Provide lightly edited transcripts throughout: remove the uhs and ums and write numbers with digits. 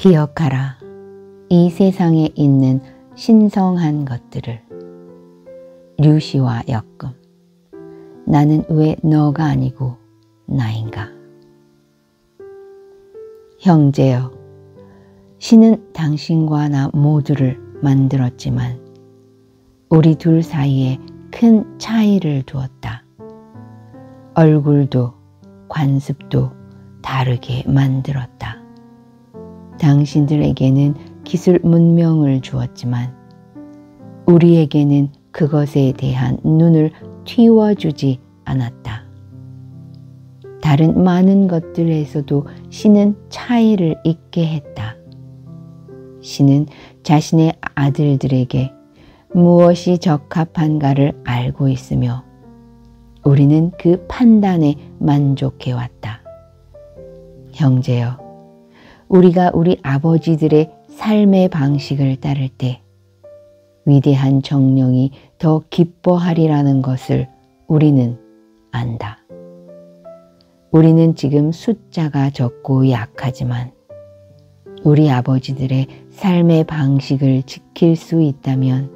기억하라. 이 세상에 있는 신성한 것들을. 류시와 역금. 나는 왜 너가 아니고 나인가? 형제여, 신은 당신과 나 모두를 만들었지만 우리 둘 사이에 큰 차이를 두었다. 얼굴도 관습도 다르게 만들었다. 당신들에게는 기술 문명을 주었지만 우리에게는 그것에 대한 눈을 틔워주지 않았다. 다른 많은 것들에서도 신은 차이를 있게 했다. 신은 자신의 아들들에게 무엇이 적합한가를 알고 있으며 우리는 그 판단에 만족해왔다. 형제여, 우리가 우리 아버지들의 삶의 방식을 따를 때 위대한 정령이 더 기뻐하리라는 것을 우리는 안다. 우리는 지금 숫자가 적고 약하지만 우리 아버지들의 삶의 방식을 지킬 수 있다면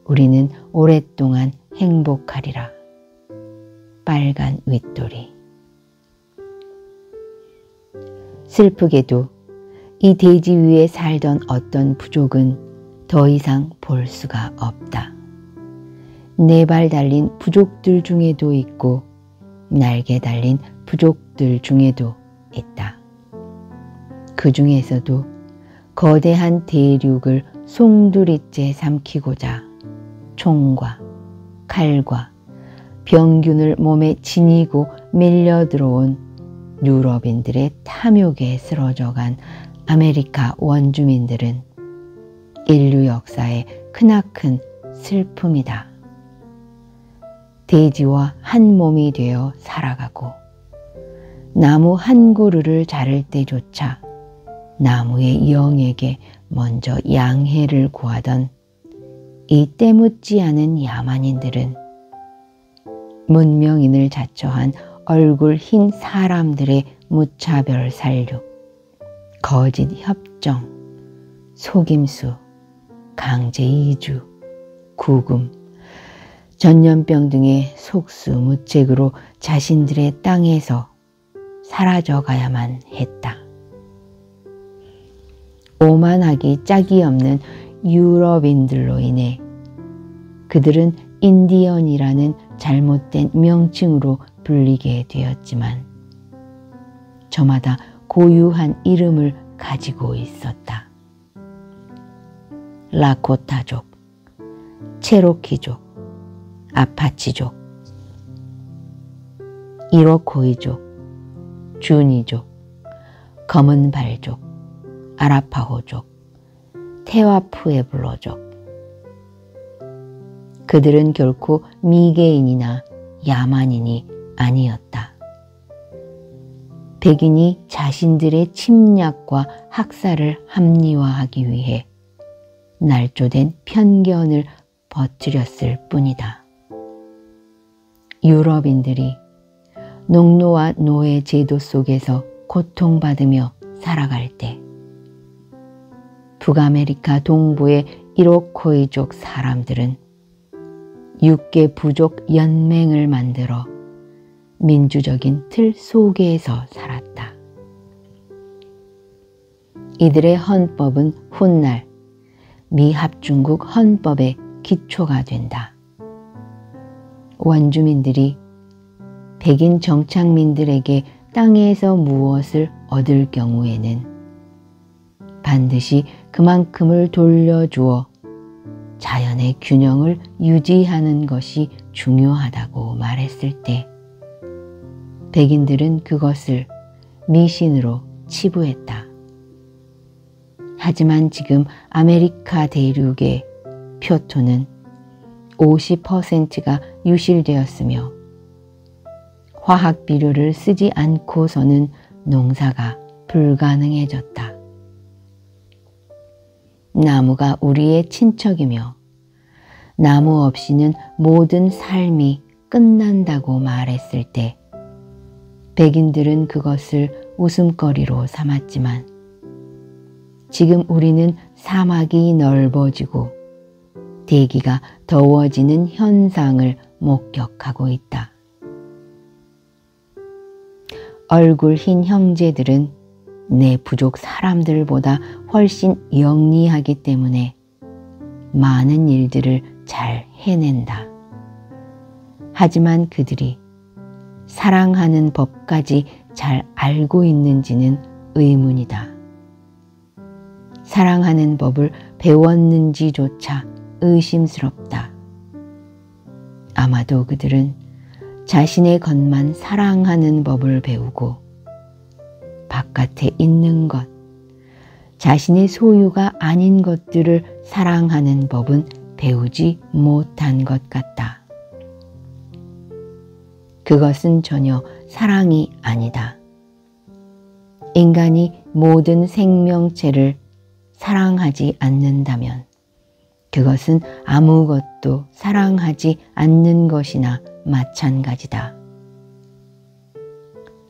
우리는 오랫동안 행복하리라. 빨간 윗돌이. 슬프게도 이 대지 위에 살던 어떤 부족은 더 이상 볼 수가 없다. 네 발 달린 부족들 중에도 있고 날개 달린 부족들 중에도 있다. 그 중에서도 거대한 대륙을 송두리째 삼키고자 총과 칼과 병균을 몸에 지니고 밀려 들어온 유럽인들의 탐욕에 쓰러져간 아메리카 원주민들은 인류 역사의 크나큰 슬픔이다. 대지와 한 몸이 되어 살아가고 나무 한 그루를 자를 때조차 나무의 영에게 먼저 양해를 구하던 이 때묻지 않은 야만인들은 문명인을 자처한 얼굴 흰 사람들의 무차별 살육, 거짓 협정, 속임수, 강제 이주, 구금, 전염병 등의 속수무책으로 자신들의 땅에서 사라져가야만 했다. 오만하기 짝이 없는 유럽인들로 인해 그들은 인디언이라는 잘못된 명칭으로 불리게 되었지만 저마다 고유한 이름을 가지고 있었다. 라코타족, 체로키족, 아파치족, 이로코이족, 주니족, 검은발족, 아라파호족, 테와푸에블로족. 그들은 결코 미개인이나 야만인이 아니었다. 백인이 자신들의 침략과 학살을 합리화하기 위해 날조된 편견을 퍼뜨렸을 뿐이다. 유럽인들이 농노와 노예 제도 속에서 고통받으며 살아갈 때 북아메리카 동부의 이로코이족 사람들은 6개 부족 연맹을 만들어 민주적인 틀 속에서 살았다. 이들의 헌법은 훗날 미합중국 헌법의 기초가 된다. 원주민들이 백인 정착민들에게 땅에서 무엇을 얻을 경우에는 반드시 그만큼을 돌려주어 자연의 균형을 유지하는 것이 중요하다고 말했을 때 백인들은 그것을 미신으로 치부했다. 하지만 지금 아메리카 대륙의 표토는 50%가 유실되었으며 화학 비료를 쓰지 않고서는 농사가 불가능해졌다. 나무가 우리의 친척이며 나무 없이는 모든 삶이 끝난다고 말했을 때 백인들은 그것을 웃음거리로 삼았지만 지금 우리는 사막이 넓어지고 대기가 더워지는 현상을 목격하고 있다. 얼굴 흰 형제들은 내 부족 사람들보다 훨씬 영리하기 때문에 많은 일들을 잘 해낸다. 하지만 그들이 사랑하는 법까지 잘 알고 있는지는 의문이다. 사랑하는 법을 배웠는지조차 의심스럽다. 아마도 그들은 자신의 것만 사랑하는 법을 배우고 바깥에 있는 것, 자신의 소유가 아닌 것들을 사랑하는 법은 배우지 못한 것 같다. 그것은 전혀 사랑이 아니다. 인간이 모든 생명체를 사랑하지 않는다면 그것은 아무것도 사랑하지 않는 것이나 마찬가지다.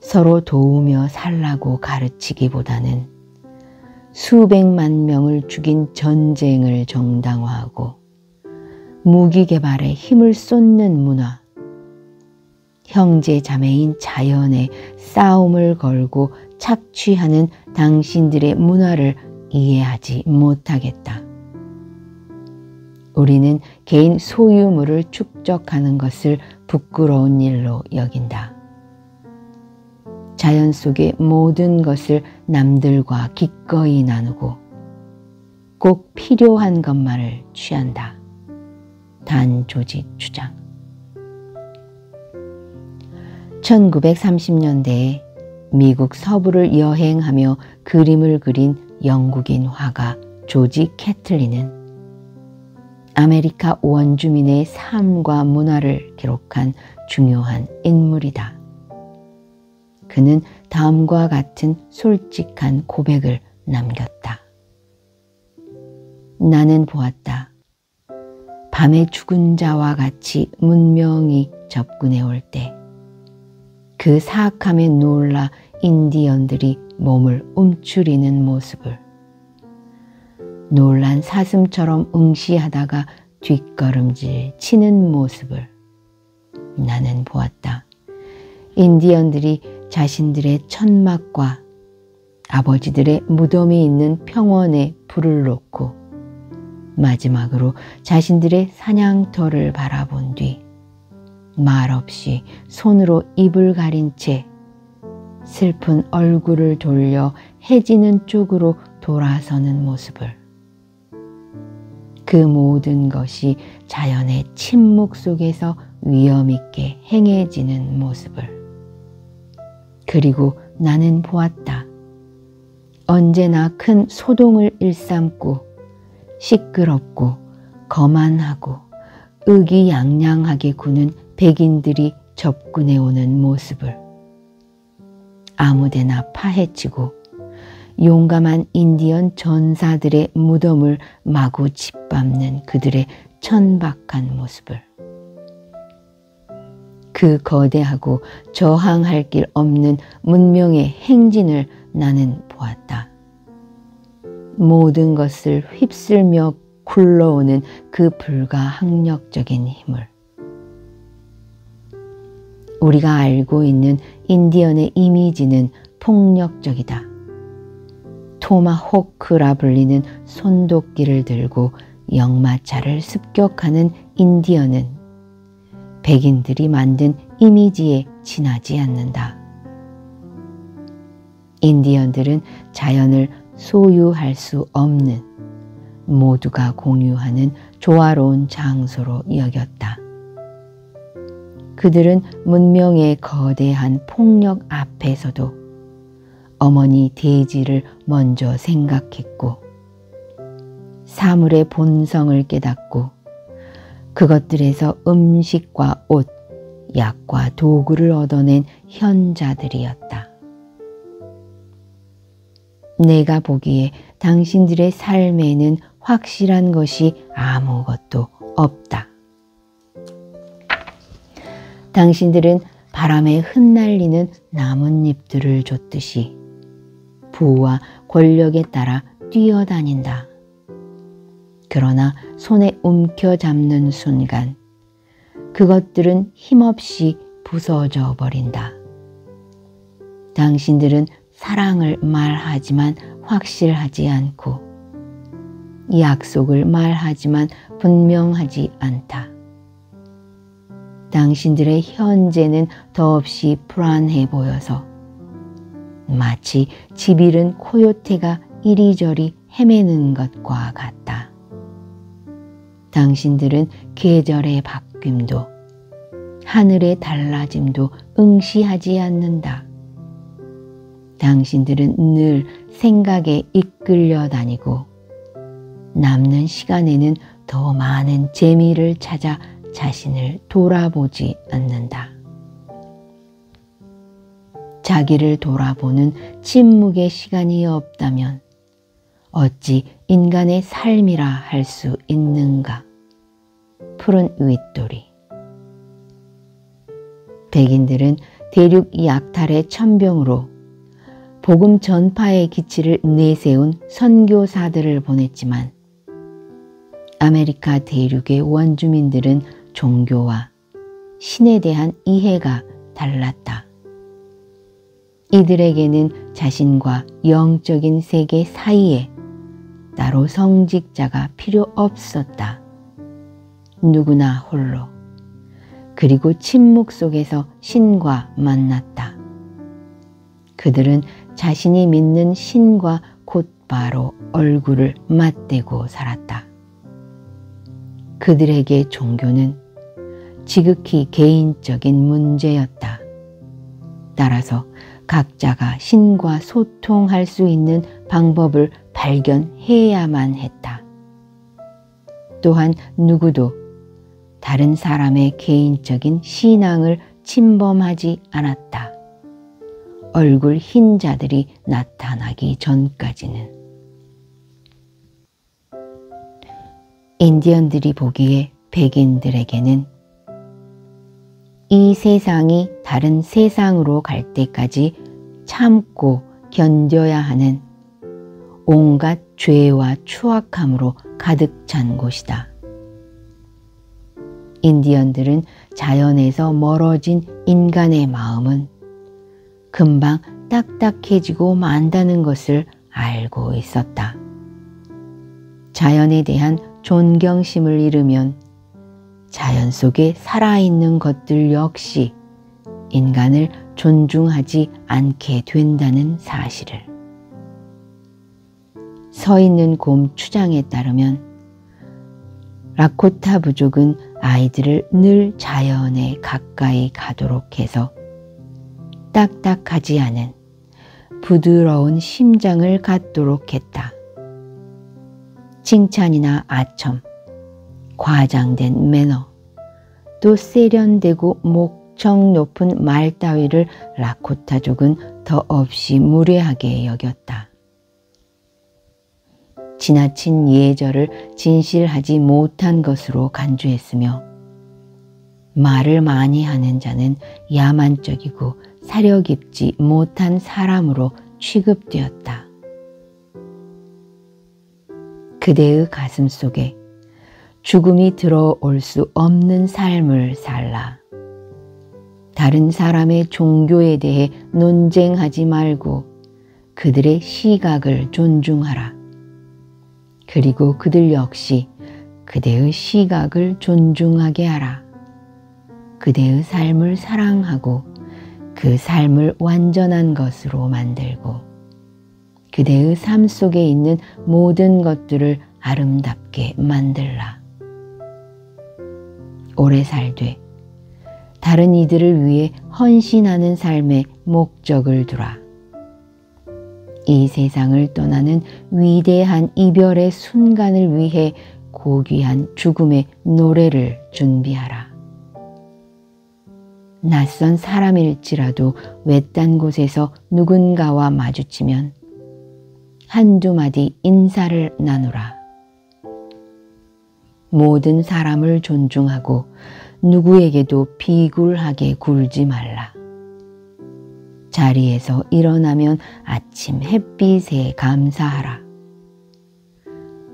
서로 도우며 살라고 가르치기보다는 수백만 명을 죽인 전쟁을 정당화하고 무기 개발에 힘을 쏟는 문화, 형제 자매인 자연에 싸움을 걸고 착취하는 당신들의 문화를 이해하지 못하겠다. 우리는 개인 소유물을 축적하는 것을 부끄러운 일로 여긴다. 자연 속의 모든 것을 남들과 기꺼이 나누고 꼭 필요한 것만을 취한다. 단조직 주장. 1930년대에 미국 서부를 여행하며 그림을 그린 영국인 화가 조지 캐틀리는 아메리카 원주민의 삶과 문화를 기록한 중요한 인물이다. 그는 다음과 같은 솔직한 고백을 남겼다. 나는 보았다. 밤에 죽은 자와 같이 문명이 접근해 올 때 그 사악함에 놀라 인디언들이 몸을 움츠리는 모습을, 놀란 사슴처럼 응시하다가 뒷걸음질 치는 모습을 나는 보았다. 인디언들이 자신들의 천막과 아버지들의 무덤이 있는 평원에 불을 놓고 마지막으로 자신들의 사냥터를 바라본 뒤 말없이 손으로 입을 가린 채 슬픈 얼굴을 돌려 해지는 쪽으로 돌아서는 모습을, 그 모든 것이 자연의 침묵 속에서 위험 있게 행해지는 모습을. 그리고 나는 보았다. 언제나 큰 소동을 일삼고 시끄럽고 거만하고 의기양양하게 구는 백인들이 접근해 오는 모습을, 아무데나 파헤치고 용감한 인디언 전사들의 무덤을 마구 짓밟는 그들의 천박한 모습을, 그 거대하고 저항할 길 없는 문명의 행진을 나는 보았다. 모든 것을 휩쓸며 굴러오는 그 불가항력적인 힘을. 우리가 알고 있는 인디언의 이미지는 폭력적이다. 토마호크라 불리는 손도끼를 들고 역마차를 습격하는 인디언은 백인들이 만든 이미지에 지나지 않는다. 인디언들은 자연을 소유할 수 없는, 모두가 공유하는 조화로운 장소로 여겼다. 그들은 문명의 거대한 폭력 앞에서도 어머니 대지를 먼저 생각했고 사물의 본성을 깨닫고 그것들에서 음식과 옷, 약과 도구를 얻어낸 현자들이었다. 내가 보기에 당신들의 삶에는 확실한 것이 아무것도 없다. 당신들은 바람에 흩날리는 나뭇잎들을 줬듯이 부와 권력에 따라 뛰어다닌다. 그러나 손에 움켜잡는 순간 그것들은 힘없이 부서져 버린다. 당신들은 사랑을 말하지만 확실하지 않고 약속을 말하지만 분명하지 않다. 당신들의 현재는 더없이 불안해 보여서 마치 집 잃은 코요테가 이리저리 헤매는 것과 같다. 당신들은 계절의 바뀜도 하늘의 달라짐도 응시하지 않는다. 당신들은 늘 생각에 이끌려 다니고 남는 시간에는 더 많은 재미를 찾아 자신을 돌아보지 않는다. 자기를 돌아보는 침묵의 시간이 없다면 어찌 인간의 삶이라 할 수 있는가? 푸른 윗돌이. 백인들은 대륙 약탈의 천병으로 복음 전파의 기치를 내세운 선교사들을 보냈지만 아메리카 대륙의 원주민들은 종교와 신에 대한 이해가 달랐다. 이들에게는 자신과 영적인 세계 사이에 따로 성직자가 필요 없었다. 누구나 홀로. 그리고 침묵 속에서 신과 만났다. 그들은 자신이 믿는 신과 곧바로 얼굴을 맞대고 살았다. 그들에게 종교는 지극히 개인적인 문제였다. 따라서 각자가 신과 소통할 수 있는 방법을 발견해야만 했다. 또한 누구도 다른 사람의 개인적인 신앙을 침범하지 않았다. 얼굴 흰 자들이 나타나기 전까지는. 인디언들이 보기에 백인들에게는 이 세상이 다른 세상으로 갈 때까지 참고 견뎌야 하는 온갖 죄와 추악함으로 가득 찬 곳이다. 인디언들은 자연에서 멀어진 인간의 마음은 금방 딱딱해지고 만다는 것을 알고 있었다. 자연에 대한 존경심을 잃으면 자연 속에 살아있는 것들 역시 인간을 존중하지 않게 된다는 사실을. 서 있는 곰 추장에 따르면 라코타 부족은 아이들을 늘 자연에 가까이 가도록 해서 딱딱하지 않은 부드러운 심장을 갖도록 했다. 칭찬이나 아첨, 과장된 매너, 또 세련되고 목청 높은 말 따위를 라코타족은 더없이 무례하게 여겼다. 지나친 예절을 진실하지 못한 것으로 간주했으며 말을 많이 하는 자는 야만적이고 사려 깊지 못한 사람으로 취급되었다. 그대의 가슴 속에 죽음이 들어올 수 없는 삶을 살라. 다른 사람의 종교에 대해 논쟁하지 말고 그들의 시각을 존중하라. 그리고 그들 역시 그대의 시각을 존중하게 하라. 그대의 삶을 사랑하고 그 삶을 완전한 것으로 만들고 그대의 삶 속에 있는 모든 것들을 아름답게 만들라. 오래 살되 다른 이들을 위해 헌신하는 삶의 목적을 두라. 이 세상을 떠나는 위대한 이별의 순간을 위해 고귀한 죽음의 노래를 준비하라. 낯선 사람일지라도 외딴 곳에서 누군가와 마주치면 한두 마디 인사를 나누라. 모든 사람을 존중하고 누구에게도 비굴하게 굴지 말라. 자리에서 일어나면 아침 햇빛에 감사하라.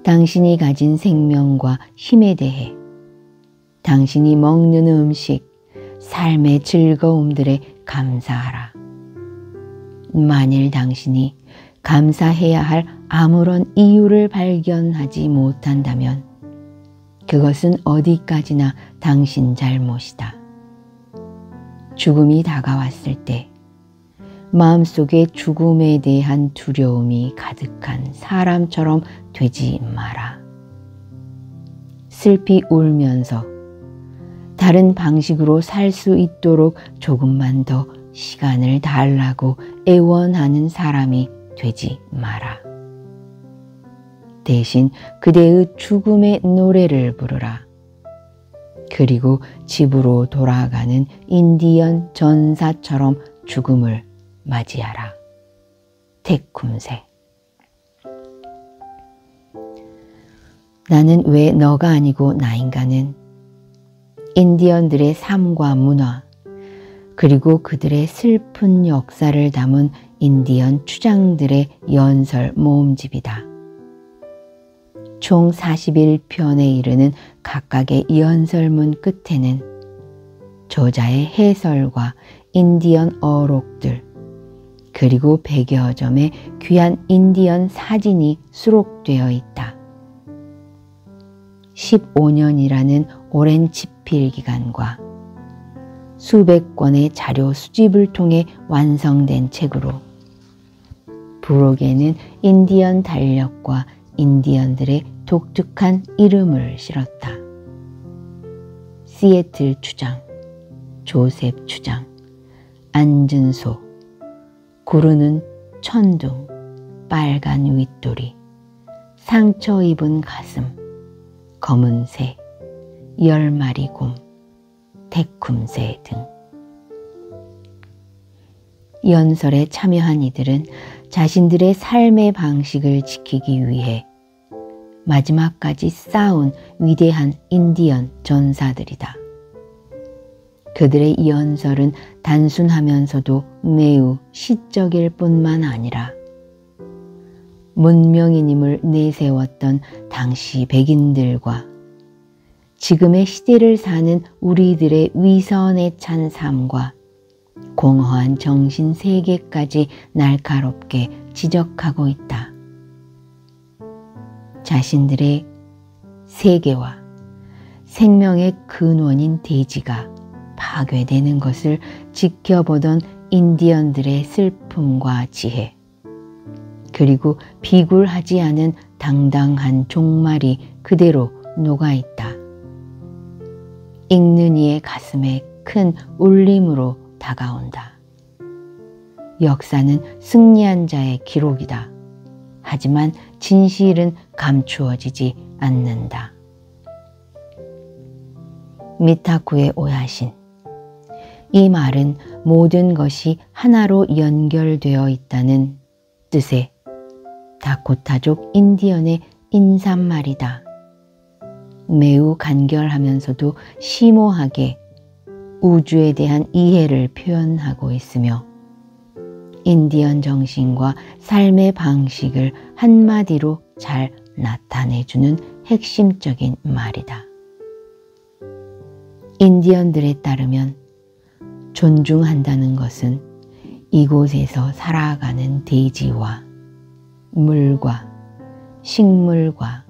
당신이 가진 생명과 힘에 대해, 당신이 먹는 음식, 삶의 즐거움들에 감사하라. 만일 당신이 감사해야 할 아무런 이유를 발견하지 못한다면 그것은 어디까지나 당신 잘못이다. 죽음이 다가왔을 때 마음속에 죽음에 대한 두려움이 가득한 사람처럼 되지 마라. 슬피 울면서 다른 방식으로 살 수 있도록 조금만 더 시간을 달라고 애원하는 사람이 되지 마라. 대신 그대의 죽음의 노래를 부르라. 그리고 집으로 돌아가는 인디언 전사처럼 죽음을 맞이하라. 테쿰세. 나는 왜 너가 아니고 나인가는 인디언들의 삶과 문화, 그리고 그들의 슬픈 역사를 담은 인디언 추장들의 연설 모음집이다. 총 41편에 이르는 각각의 연설문 끝에는 저자의 해설과 인디언 어록들, 그리고 100여 점의 귀한 인디언 사진이 수록되어 있다. 15년이라는 오랜 집필 기간과 수백 권의 자료 수집을 통해 완성된 책으로 부록에는 인디언 달력과 인디언들의 독특한 이름을 실었다. 시애틀 추장, 조셉 추장, 앉은 소, 구르는 천둥, 빨간 윗도리, 상처 입은 가슴, 검은 새, 10마리 곰, 테쿰새 등. 연설에 참여한 이들은 자신들의 삶의 방식을 지키기 위해 마지막까지 싸운 위대한 인디언 전사들이다. 그들의 연설은 단순하면서도 매우 시적일 뿐만 아니라 문명인임을 내세웠던 당시 백인들과 지금의 시대를 사는 우리들의 위선에 찬 삶과 공허한 정신 세계까지 날카롭게 지적하고 있다. 자신들의 세계와 생명의 근원인 대지가 파괴되는 것을 지켜보던 인디언들의 슬픔과 지혜, 그리고 비굴하지 않은 당당한 종말이 그대로 녹아있다. 읽는 이의 가슴에 큰 울림으로 다가온다. 역사는 승리한 자의 기록이다. 하지만 진실은 감추어지지 않는다. 미타쿠의 오야신. 이 말은 모든 것이 하나로 연결되어 있다는 뜻의 다코타족 인디언의 인사말이다. 매우 간결하면서도 심오하게 우주에 대한 이해를 표현하고 있으며 인디언 정신과 삶의 방식을 한마디로 잘 나타내주는 핵심적인 말이다. 인디언들에 따르면 존중한다는 것은 이곳에서 살아가는 대지와 물과 식물과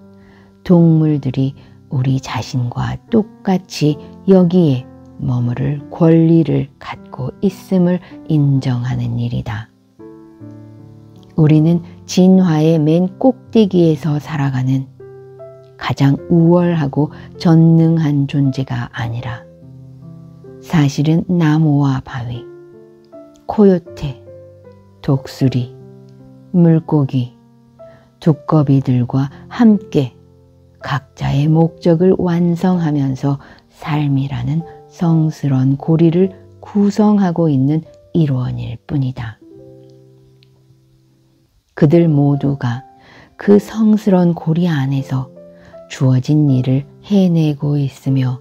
동물들이 우리 자신과 똑같이 여기에 머무를 권리를 갖고 있음을 인정하는 일이다. 우리는 진화의 맨 꼭대기에서 살아가는 가장 우월하고 전능한 존재가 아니라 사실은 나무와 바위, 코요테, 독수리, 물고기, 두꺼비들과 함께 각자의 목적을 완성하면서 삶이라는 성스러운 고리를 구성하고 있는 일원일 뿐이다. 그들 모두가 그 성스러운 고리 안에서 주어진 일을 해내고 있으며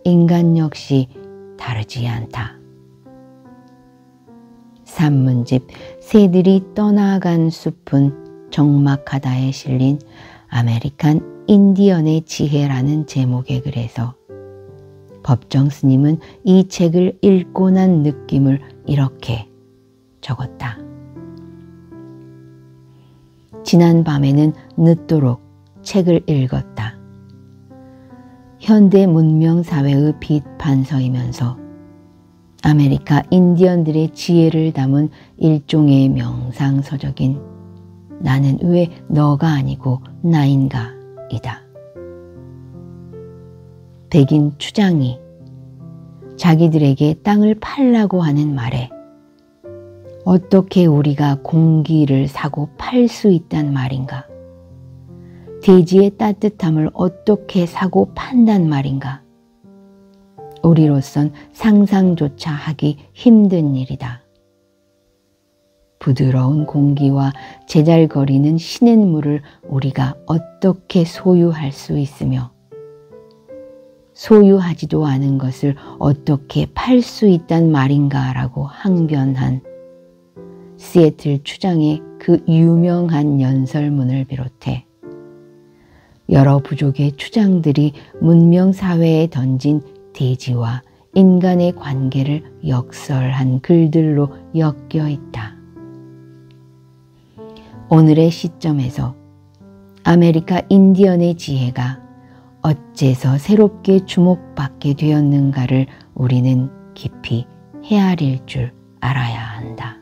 인간 역시 다르지 않다. 산문집 새들이 떠나간 숲은 적막하다에 실린 아메리칸 인디언의 지혜라는 제목의 글에서 법정 스님은 이 책을 읽고 난 느낌을 이렇게 적었다. 지난 밤에는 늦도록 책을 읽었다. 현대 문명 사회의 비판서이면서 아메리카 인디언들의 지혜를 담은 일종의 명상서적인 나는 왜 너가 아니고 나인가 이다. 백인 추장이 자기들에게 땅을 팔라고 하는 말에 어떻게 우리가 공기를 사고 팔 수 있단 말인가? 대지의 따뜻함을 어떻게 사고 판단 말인가? 우리로선 상상조차 하기 힘든 일이다. 부드러운 공기와 제잘거리는 시냇물을 우리가 어떻게 소유할 수 있으며 소유하지도 않은 것을 어떻게 팔 수 있단 말인가라고 항변한 시애틀 추장의 그 유명한 연설문을 비롯해 여러 부족의 추장들이 문명사회에 던진 대지와 인간의 관계를 역설한 글들로 엮여 있다. 오늘의 시점에서 아메리카 인디언의 지혜가 어째서 새롭게 주목받게 되었는가를 우리는 깊이 헤아릴 줄 알아야 한다.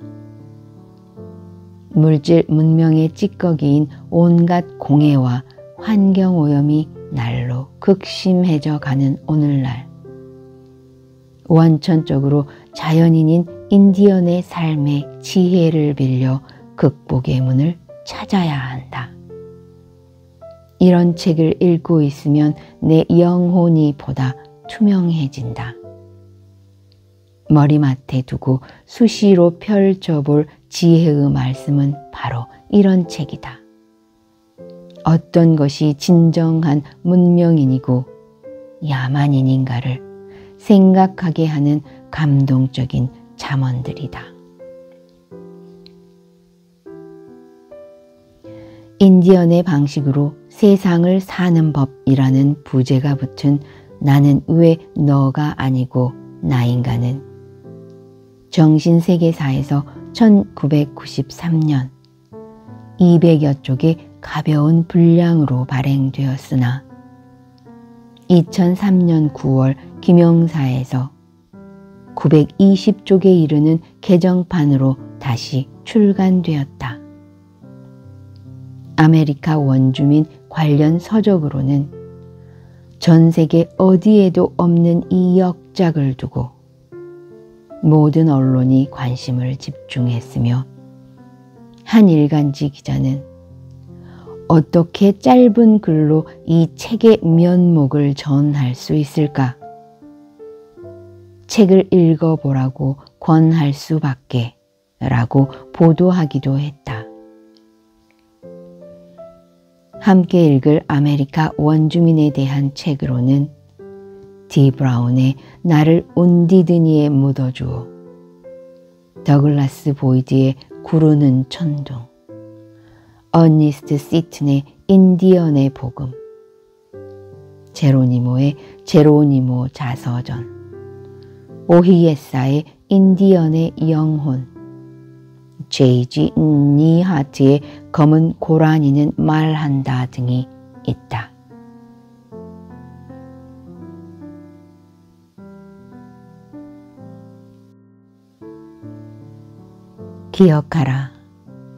물질 문명의 찌꺼기인 온갖 공해와 환경오염이 날로 극심해져 가는 오늘날, 원천적으로 자연인인 인디언의 삶의 지혜를 빌려 극복의 문을 찾아야 한다. 이런 책을 읽고 있으면 내 영혼이 보다 투명해진다. 머리맡에 두고 수시로 펼쳐볼 지혜의 말씀은 바로 이런 책이다. 어떤 것이 진정한 문명인이고 야만인인가를 생각하게 하는 감동적인 잠언들이다. 인디언의 방식으로 세상을 사는 법이라는 부제가 붙은 나는 왜 너가 아니고 나인가는 정신세계사에서 1993년 200여 쪽의 가벼운 분량으로 발행되었으나 2003년 9월 김영사에서 920쪽에 이르는 개정판으로 다시 출간되었다. 아메리카 원주민 관련 서적으로는 전 세계 어디에도 없는 이 역작을 두고 모든 언론이 관심을 집중했으며 한 일간지 기자는 어떻게 짧은 글로 이 책의 면목을 전할 수 있을까? 책을 읽어보라고 권할 수밖에 라고 보도하기도 했다. 함께 읽을 아메리카 원주민에 대한 책으로는 디 브라운의 나를 온디드니에 묻어주오, 더글라스 보이드의 구르는 천둥, 어니스트 시튼의 인디언의 복음, 제로니모의 제로니모 자서전, 오히예사의 인디언의 영혼, J.G. 니하트의 검은 고라니는 말한다 등이 있다. 기억하라.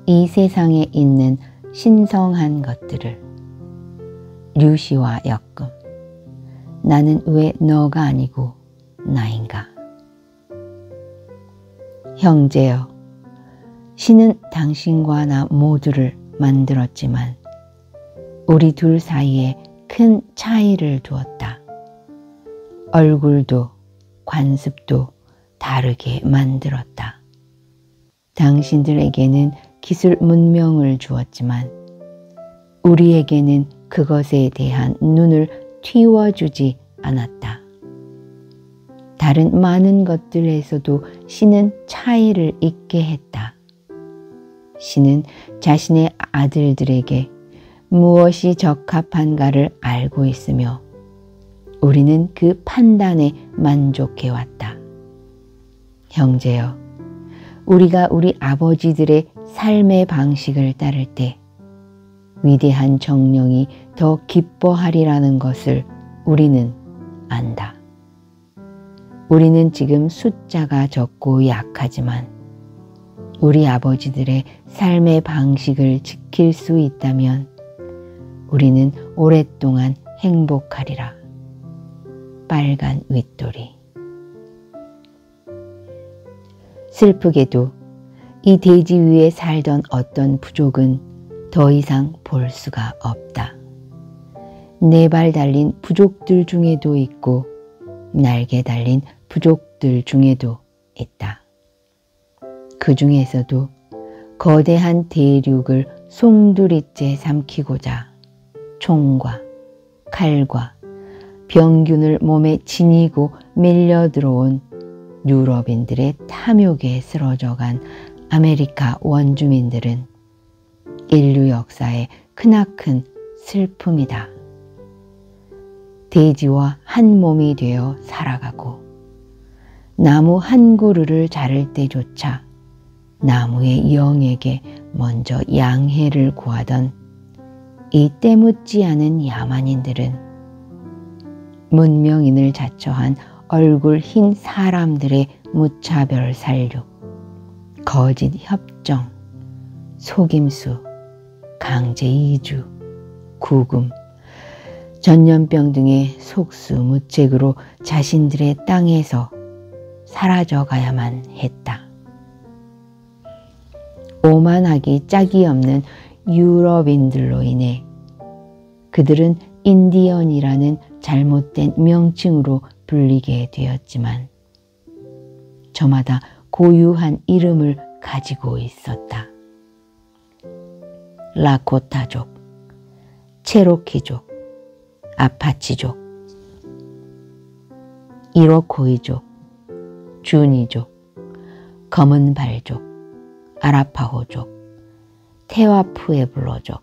이 세상에 있는 신성한 것들을. 류시와 엮음. 나는 왜 너가 아니고 나인가? 형제여, 신은 당신과 나 모두를 만들었지만 우리 둘 사이에 큰 차이를 두었다. 얼굴도 관습도 다르게 만들었다. 당신들에게는 기술 문명을 주었지만 우리에게는 그것에 대한 눈을 틔워주지 않았다. 다른 많은 것들에서도 신은 차이를 있게 했다. 신은 자신의 아들들에게 무엇이 적합한가를 알고 있으며 우리는 그 판단에 만족해왔다. 형제여, 우리가 우리 아버지들의 삶의 방식을 따를 때 위대한 정령이 더 기뻐하리라는 것을 우리는 안다. 우리는 지금 숫자가 적고 약하지만 우리 아버지들의 삶의 방식을 지킬 수 있다면 우리는 오랫동안 행복하리라. 빨간 윗돌이. 슬프게도 이 대지 위에 살던 어떤 부족은 더 이상 볼 수가 없다. 4발 달린 부족들 중에도 있고 날개 달린 부족들 중에도 있다. 그 중에서도 거대한 대륙을 송두리째 삼키고자 총과 칼과 병균을 몸에 지니고 밀려 들어온 유럽인들의 탐욕에 쓰러져간 아메리카 원주민들은 인류 역사의 크나큰 슬픔이다. 돼지와 한 몸이 되어 살아가고 나무 한 그루를 자를 때조차 나무의 영에게 먼저 양해를 구하던 이 때묻지 않은 야만인들은 문명인을 자처한 얼굴 흰 사람들의 무차별 살육, 거짓 협정, 속임수, 강제 이주, 구금, 전염병 등의 속수무책으로 자신들의 땅에서 사라져가야만 했다. 오만하기 짝이 없는 유럽인들로 인해 그들은 인디언이라는 잘못된 명칭으로 불리게 되었지만 저마다 고유한 이름을 가지고 있었다. 라코타족, 체로키족, 아파치족, 이로코이족, 주니족, 검은발족, 아라파호족, 테와푸에블로족.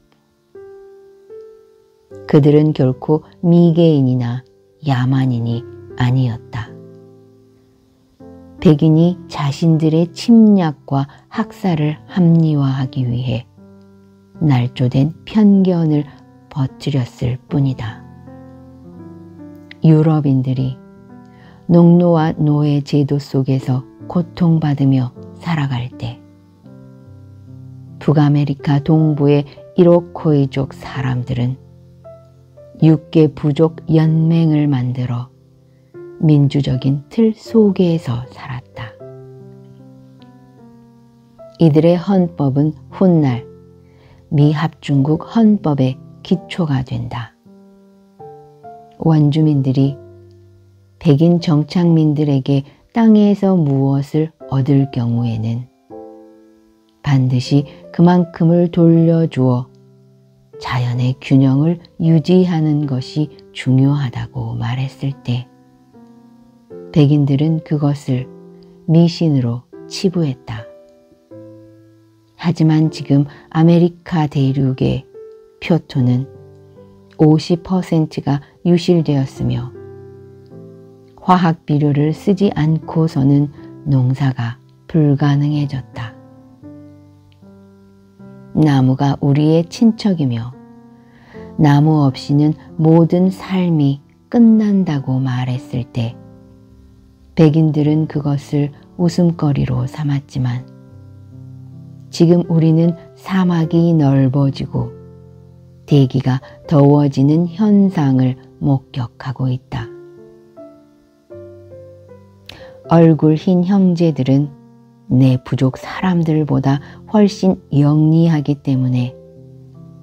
그들은 결코 미개인이나 야만인이 아니었다. 백인이 자신들의 침략과 학살을 합리화하기 위해 날조된 편견을 퍼뜨렸을 뿐이다. 유럽인들이 농노와 노예 제도 속에서 고통받으며 살아갈 때 북아메리카 동부의 이로코이족 사람들은 6개 부족 연맹을 만들어 민주적인 틀 속에서 살았다. 이들의 헌법은 훗날 미합중국 헌법의 기초가 된다. 원주민들이 백인 정착민들에게 땅에서 무엇을 얻을 경우에는 반드시 그만큼을 돌려주어 자연의 균형을 유지하는 것이 중요하다고 말했을 때 백인들은 그것을 미신으로 치부했다. 하지만 지금 아메리카 대륙의 표토는 50%가 유실되었으며 화학 비료를 쓰지 않고서는 농사가 불가능해졌다. 나무가 우리의 친척이며 나무 없이는 모든 삶이 끝난다고 말했을 때 백인들은 그것을 웃음거리로 삼았지만 지금 우리는 사막이 넓어지고 대기가 더워지는 현상을 목격하고 있다. 얼굴 흰 형제들은 내 부족 사람들보다 훨씬 영리하기 때문에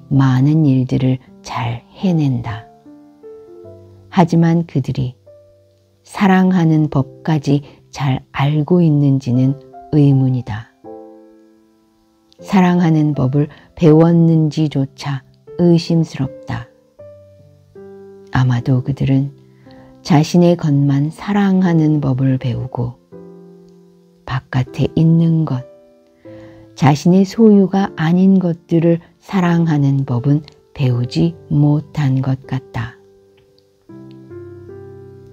많은 일들을 잘 해낸다. 하지만 그들이 사랑하는 법까지 잘 알고 있는지는 의문이다. 사랑하는 법을 배웠는지조차 의심스럽다. 아마도 그들은 자신의 것만 사랑하는 법을 배우고 바깥에 있는 것, 자신의 소유가 아닌 것들을 사랑하는 법은 배우지 못한 것 같다.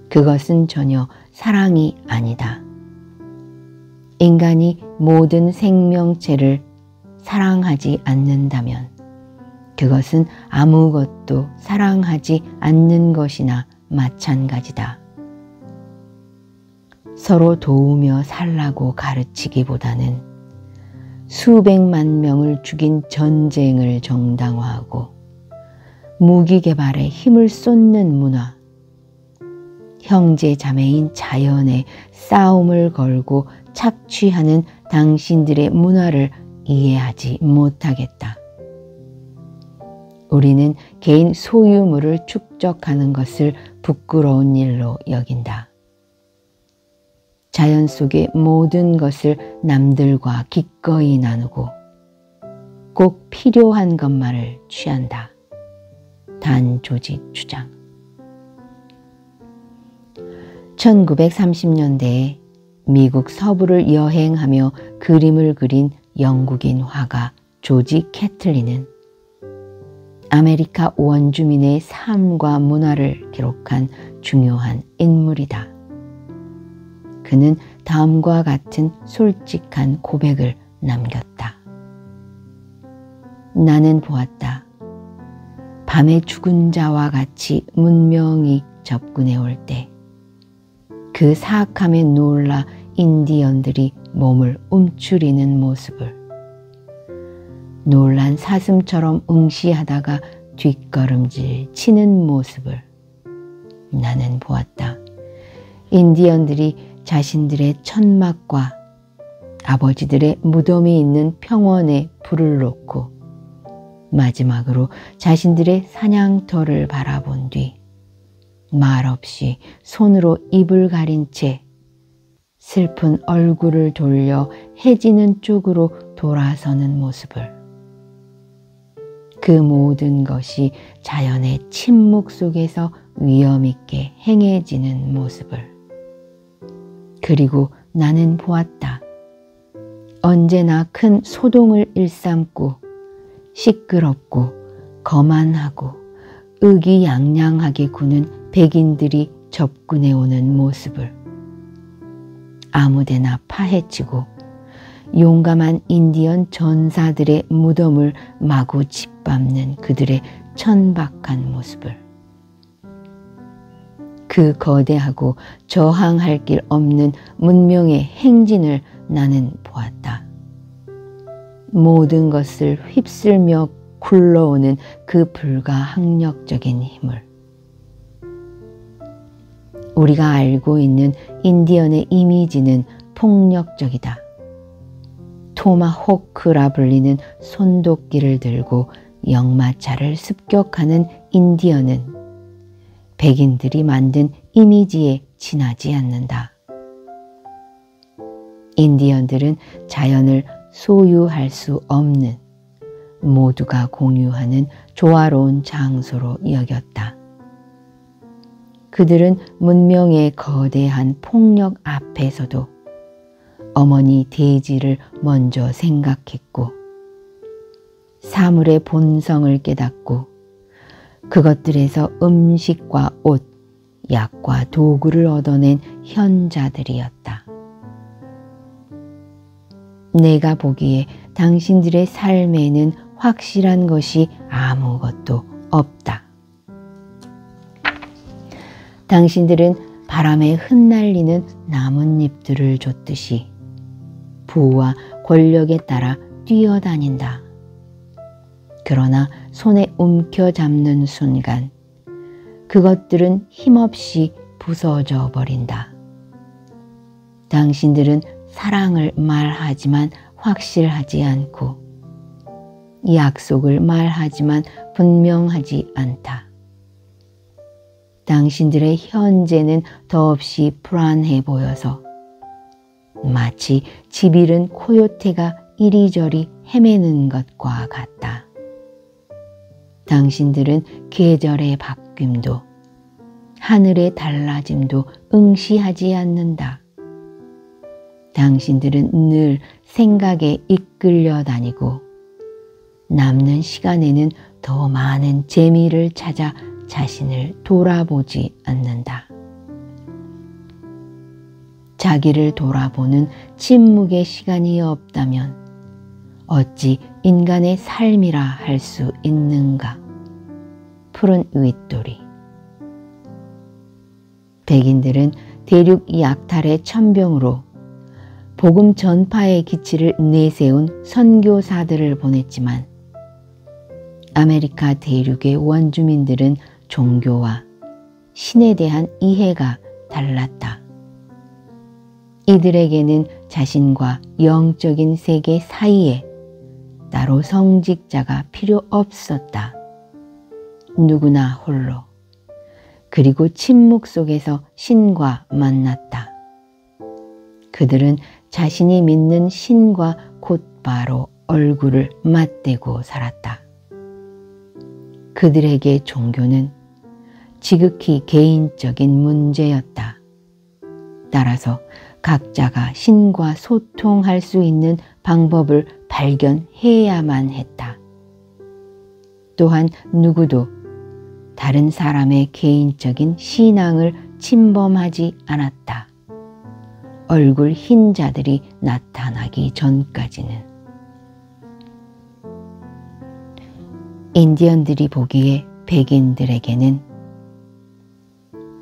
그것은 전혀 사랑이 아니다. 인간이 모든 생명체를 사랑하지 않는다면 그것은 아무것도 사랑하지 않는 것이나 마찬가지다. 서로 도우며 살라고 가르치기보다는 수백만 명을 죽인 전쟁을 정당화하고 무기 개발에 힘을 쏟는 문화, 형제 자매인 자연에 싸움을 걸고 착취하는 당신들의 문화를 이해하지 못하겠다. 우리는 개인 소유물을 축적하는 것을 부끄러운 일로 여긴다. 자연 속의 모든 것을 남들과 기꺼이 나누고 꼭 필요한 것만을 취한다. 단조직 주장. 1930년대에 미국 서부를 여행하며 그림을 그린 영국인 화가 조지 캐틀리는 아메리카 원주민의 삶과 문화를 기록한 중요한 인물이다. 그는 다음과 같은 솔직한 고백을 남겼다. 나는 보았다. 밤에 죽은 자와 같이 문명이 접근해 올 때 그 사악함에 놀라 인디언들이 몸을 움츠리는 모습을, 놀란 사슴처럼 응시하다가 뒷걸음질 치는 모습을 나는 보았다. 인디언들이 자신들의 천막과 아버지들의 무덤이 있는 평원에 불을 놓고 마지막으로 자신들의 사냥터를 바라본 뒤 말없이 손으로 입을 가린 채 슬픈 얼굴을 돌려 해지는 쪽으로 돌아서는 모습을, 그 모든 것이 자연의 침묵 속에서 위험 있게 행해지는 모습을, 그리고 나는 보았다. 언제나 큰 소동을 일삼고 시끄럽고 거만하고 의기양양하게 구는 백인들이 접근해 오는 모습을, 아무데나 파헤치고 용감한 인디언 전사들의 무덤을 마구 짓밟는 그들의 천박한 모습을, 그 거대하고 저항할 길 없는 문명의 행진을 나는 보았다. 모든 것을 휩쓸며 굴러오는 그 불가항력적인 힘을, 우리가 알고 있는 인디언의 이미지는 폭력적이다. 토마호크라 불리는 손도끼를 들고 역마차를 습격하는 인디언은 백인들이 만든 이미지에 지나지 않는다. 인디언들은 자연을 소유할 수 없는, 모두가 공유하는 조화로운 장소로 여겼다. 그들은 문명의 거대한 폭력 앞에서도 어머니 대지를 먼저 생각했고 사물의 본성을 깨닫고 그것들에서 음식과 옷, 약과 도구를 얻어낸 현자들이었다. 내가 보기에 당신들의 삶에는 확실한 것이 아무것도 없다. 당신들은 바람에 흩날리는 나뭇잎들을 쫓듯이 부와 권력에 따라 뛰어다닌다. 그러나 손에 움켜잡는 순간 그것들은 힘없이 부서져 버린다. 당신들은 사랑을 말하지만 확실하지 않고 약속을 말하지만 분명하지 않다. 당신들의 현재는 더없이 불안해 보여서 마치 집 잃은 코요테가 이리저리 헤매는 것과 같다. 당신들은 계절의 바뀜도 하늘의 달라짐도 응시하지 않는다. 당신들은 늘 생각에 이끌려 다니고 남는 시간에는 더 많은 재미를 찾아 자신을 돌아보지 않는다. 자기를 돌아보는 침묵의 시간이 없다면 어찌 인간의 삶이라 할 수 있는가? 푸른 윗돌이. 백인들은 대륙 약탈의 천병으로 복음 전파의 기치를 내세운 선교사들을 보냈지만 아메리카 대륙의 원주민들은 종교와 신에 대한 이해가 달랐다. 이들에게는 자신과 영적인 세계 사이에 따로 성직자가 필요 없었다. 누구나 홀로, 그리고 침묵 속에서 신과 만났다. 그들은 자신이 믿는 신과 곧바로 얼굴을 맞대고 살았다. 그들에게 종교는 지극히 개인적인 문제였다. 따라서 각자가 신과 소통할 수 있는 방법을 발견해야만 했다. 또한 누구도 다른 사람의 개인적인 신앙을 침범하지 않았다. 얼굴 흰 자들이 나타나기 전까지는. 인디언들이 보기에 백인들에게는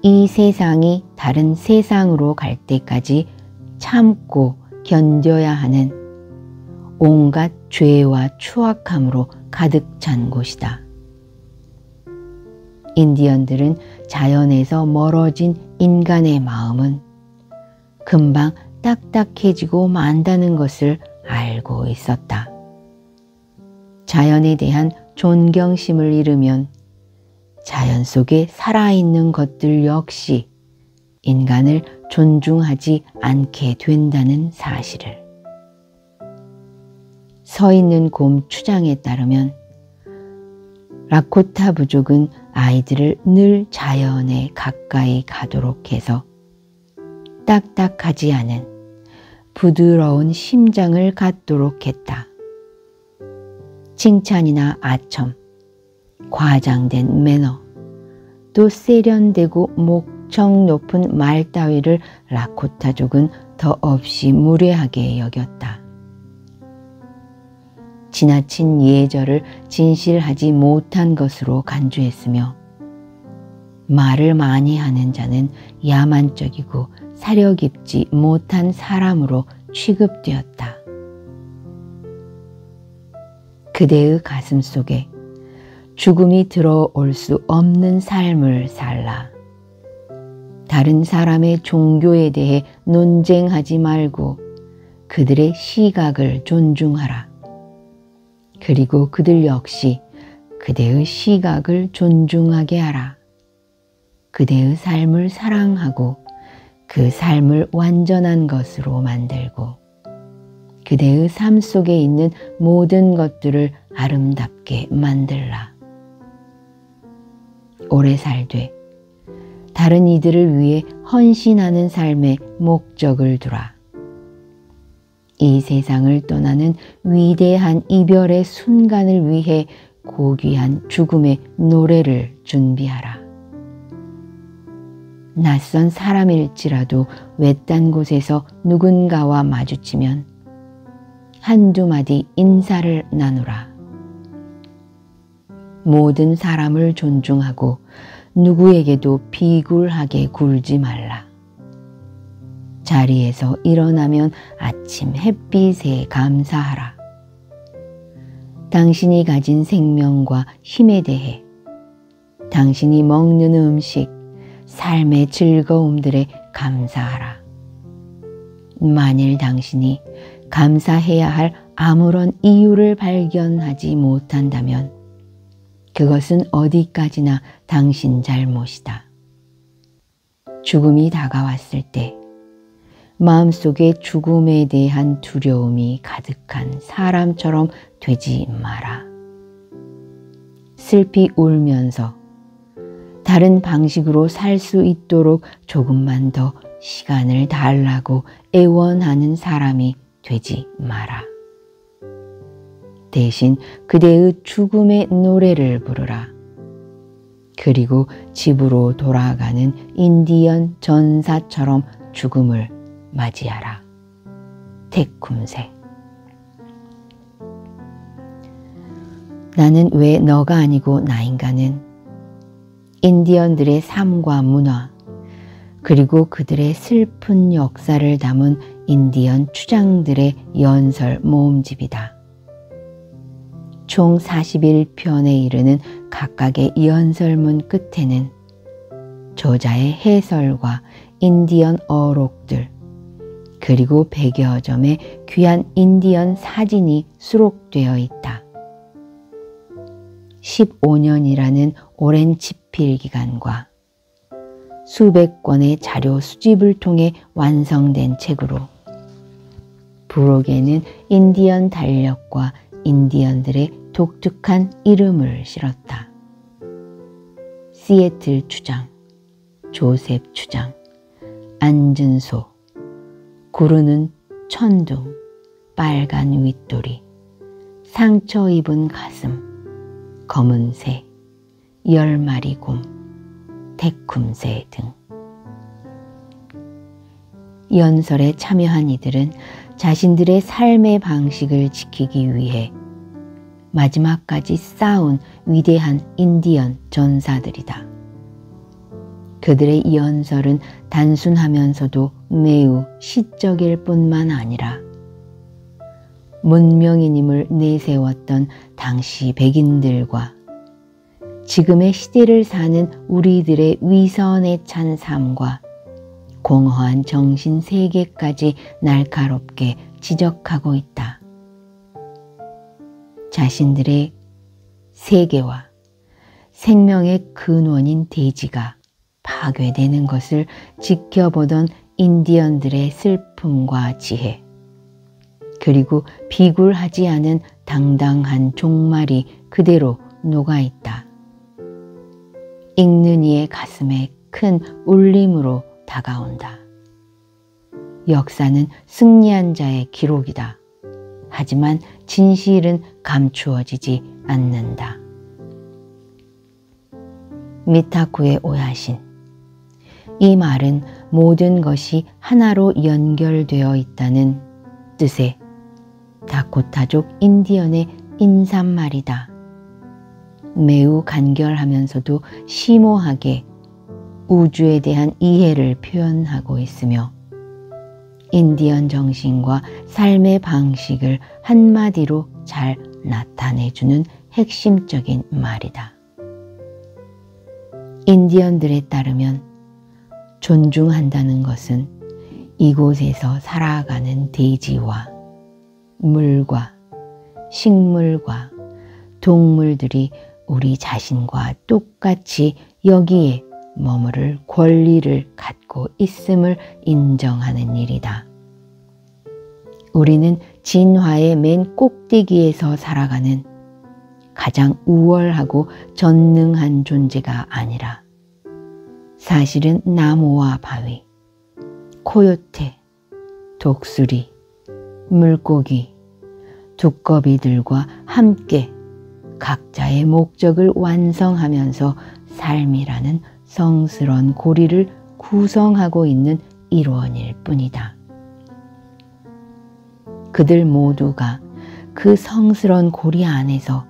이 세상이 다른 세상으로 갈 때까지 참고 견뎌야 하는 온갖 죄와 추악함으로 가득 찬 곳이다. 인디언들은 자연에서 멀어진 인간의 마음은 금방 딱딱해지고 만다는 것을 알고 있었다. 자연에 대한 존경심을 잃으면 자연 속에 살아있는 것들 역시 인간을 존중하지 않게 된다는 사실을. 서 있는 곰 추장에 따르면 라코타 부족은 아이들을 늘 자연에 가까이 가도록 해서 딱딱하지 않은 부드러운 심장을 갖도록 했다. 칭찬이나 아첨, 과장된 매너, 또 세련되고 목청 높은 말 따위를 라코타족은 더없이 무례하게 여겼다. 지나친 예절을 진실하지 못한 것으로 간주했으며 말을 많이 하는 자는 야만적이고 사려 깊지 못한 사람으로 취급되었다. 그대의 가슴 속에 죽음이 들어올 수 없는 삶을 살라. 다른 사람의 종교에 대해 논쟁하지 말고 그들의 시각을 존중하라. 그리고 그들 역시 그대의 시각을 존중하게 하라. 그대의 삶을 사랑하고 그 삶을 완전한 것으로 만들고 그대의 삶 속에 있는 모든 것들을 아름답게 만들라. 오래 살되 다른 이들을 위해 헌신하는 삶의 목적을 두라. 이 세상을 떠나는 위대한 이별의 순간을 위해 고귀한 죽음의 노래를 준비하라. 낯선 사람일지라도 외딴 곳에서 누군가와 마주치면 한두 마디 인사를 나누라. 모든 사람을 존중하고 누구에게도 비굴하게 굴지 말라. 자리에서 일어나면 아침 햇빛에 감사하라. 당신이 가진 생명과 힘에 대해, 당신이 먹는 음식, 삶의 즐거움들에 감사하라. 만일 당신이 감사해야 할 아무런 이유를 발견하지 못한다면 그것은 어디까지나 당신 잘못이다. 죽음이 다가왔을 때 마음속에 죽음에 대한 두려움이 가득한 사람처럼 되지 마라. 슬피 울면서 다른 방식으로 살 수 있도록 조금만 더 시간을 달라고 애원하는 사람이 되지 마라. 대신 그대의 죽음의 노래를 부르라. 그리고 집으로 돌아가는 인디언 전사처럼 죽음을 맞이하라. 테쿰세. 나는 왜 너가 아니고 나인가는 인디언들의 삶과 문화, 그리고 그들의 슬픈 역사를 담은 인디언 추장들의 연설 모음집이다. 총 41편에 이르는 각각의 연설문 끝에는 저자의 해설과 인디언 어록들, 그리고 100여 점의 귀한 인디언 사진이 수록되어 있다. 15년이라는 오랜 집필 기간과 수백 권의 자료 수집을 통해 완성된 책으로 부록에는 인디언 달력과 인디언들의 독특한 이름을 실었다. 시애틀 추장, 조셉 추장, 앉은 소, 구르는 천둥, 빨간 윗도리, 상처 입은 가슴, 검은 새, 10마리 곰, 테쿰새 등. 연설에 참여한 이들은 자신들의 삶의 방식을 지키기 위해 마지막까지 싸운 위대한 인디언 전사들이다. 그들의 연설은 단순하면서도 매우 시적일 뿐만 아니라 문명인임을 내세웠던 당시 백인들과 지금의 시대를 사는 우리들의 위선에 찬 삶과 공허한 정신 세계까지 날카롭게 지적하고 있다. 자신들의 세계와 생명의 근원인 대지가 파괴되는 것을 지켜보던 인디언들의 슬픔과 지혜, 그리고 비굴하지 않은 당당한 종말이 그대로 녹아있다. 읽는 이의 가슴에 큰 울림으로 다가온다. 역사는 승리한 자의 기록이다. 하지만 진실은 감추어지지 않는다. 미타쿠의 오야신. 이 말은 모든 것이 하나로 연결되어 있다는 뜻의 다코타족 인디언의 인사말이다. 매우 간결하면서도 심오하게 우주에 대한 이해를 표현하고 있으며 인디언 정신과 삶의 방식을 한마디로 잘 나타내주는 핵심적인 말이다. 인디언들에 따르면 존중한다는 것은 이곳에서 살아가는 대지와 물과 식물과 동물들이 우리 자신과 똑같이 여기에 머무를 권리를 갖고 있음을 인정하는 일이다. 우리는 진화의 맨 꼭대기에서 살아가는 가장 우월하고 전능한 존재가 아니라 사실은 나무와 바위, 코요테, 독수리, 물고기, 두꺼비들과 함께 각자의 목적을 완성하면서 삶이라는 성스러운 고리를 구성하고 있는 일원일 뿐이다. 그들 모두가 그 성스러운 고리 안에서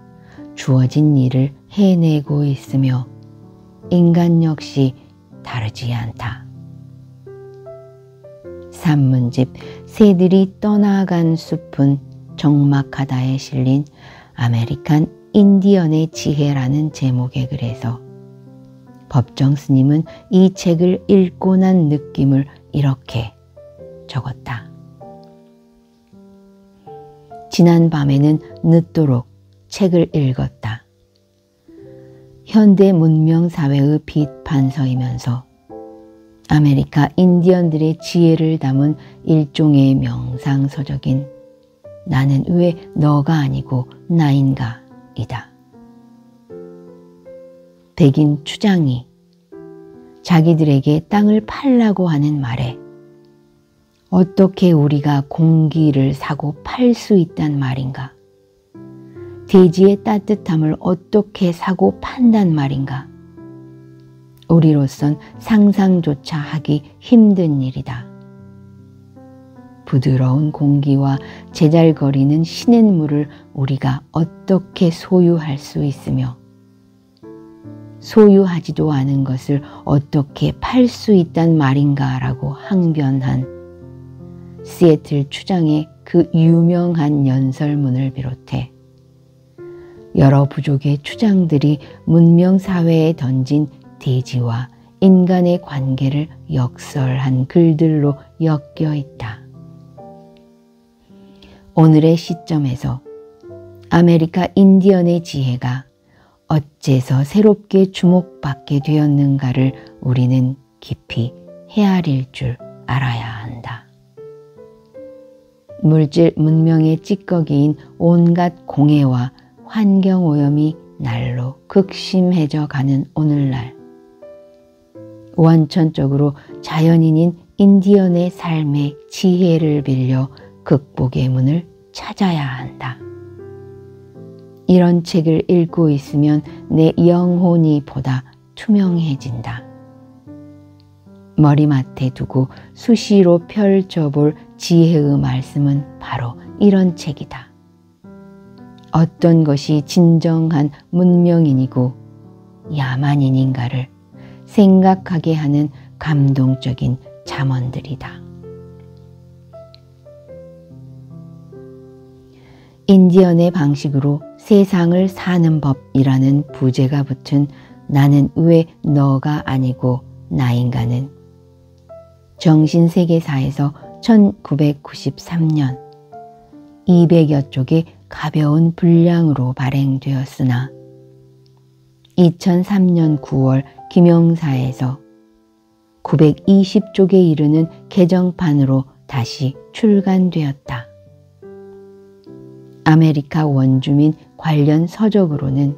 주어진 일을 해내고 있으며 인간 역시 다르지 않다. 산문집 새들이 떠나간 숲은 적막하다에 실린 아메리칸 인디언의 지혜라는 제목의 글에서 법정 스님은 이 책을 읽고 난 느낌을 이렇게 적었다. 지난 밤에는 늦도록 책을 읽었다. 현대 문명 사회의 비판서이면서 아메리카 인디언들의 지혜를 담은 일종의 명상서적인 나는 왜 너가 아니고 나인가 이다. 백인 추장이 자기들에게 땅을 팔라고 하는 말에 어떻게 우리가 공기를 사고 팔 수 있단 말인가? 대지의 따뜻함을 어떻게 사고 판단 말인가? 우리로선 상상조차 하기 힘든 일이다. 부드러운 공기와 제잘거리는 시냇물을 우리가 어떻게 소유할 수 있으며 소유하지도 않은 것을 어떻게 팔 수 있단 말인가라고 항변한 시애틀 추장의 그 유명한 연설문을 비롯해 여러 부족의 추장들이 문명사회에 던진 대지와 인간의 관계를 역설한 글들로 엮여 있다. 오늘의 시점에서 아메리카 인디언의 지혜가 어째서 새롭게 주목받게 되었는가를 우리는 깊이 헤아릴 줄 알아야 한다. 물질 문명의 찌꺼기인 온갖 공해와 환경오염이 날로 극심해져 가는 오늘날, 원천적으로 자연인인 인디언의 삶의 지혜를 빌려 극복의 문을 찾아야 한다. 이런 책을 읽고 있으면 내 영혼이 보다 투명해진다. 머리맡에 두고 수시로 펼쳐볼 지혜의 말씀은 바로 이런 책이다. 어떤 것이 진정한 문명인이고 야만인인가를 생각하게 하는 감동적인 잠언들이다. 인디언의 방식으로 세상을 사는 법이라는 부제가 붙은 나는 왜 너가 아니고 나인가는 정신세계사에서 1993년 200여 쪽의 가벼운 분량으로 발행되었으나 2003년 9월 김영사에서 920쪽에 이르는 개정판으로 다시 출간되었다. 아메리카 원주민 관련 서적으로는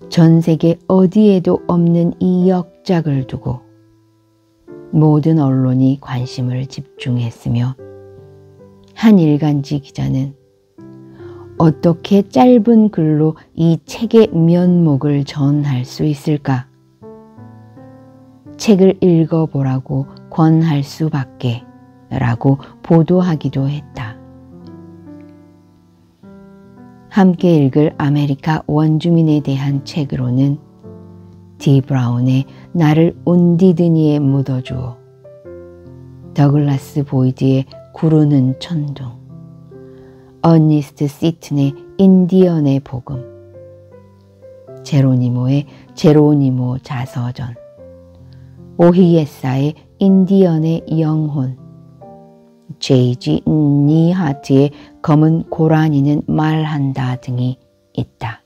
전 세계 어디에도 없는 이 역작을 두고 모든 언론이 관심을 집중했으며 한 일간지 기자는 어떻게 짧은 글로 이 책의 면목을 전할 수 있을까? 책을 읽어보라고 권할 수밖에 라고 보도하기도 했다. 함께 읽을 아메리카 원주민에 대한 책으로는 디 브라운의 나를 온디드니에 묻어주오, 더글라스 보이드의 구르는 천둥, 어니스트 시튼의 인디언의 복음, 제로니모의 제로니모 자서전, 오히예사의 인디언의 영혼, J.G. 니하트의 검은 고라니는 말한다 등이 있다.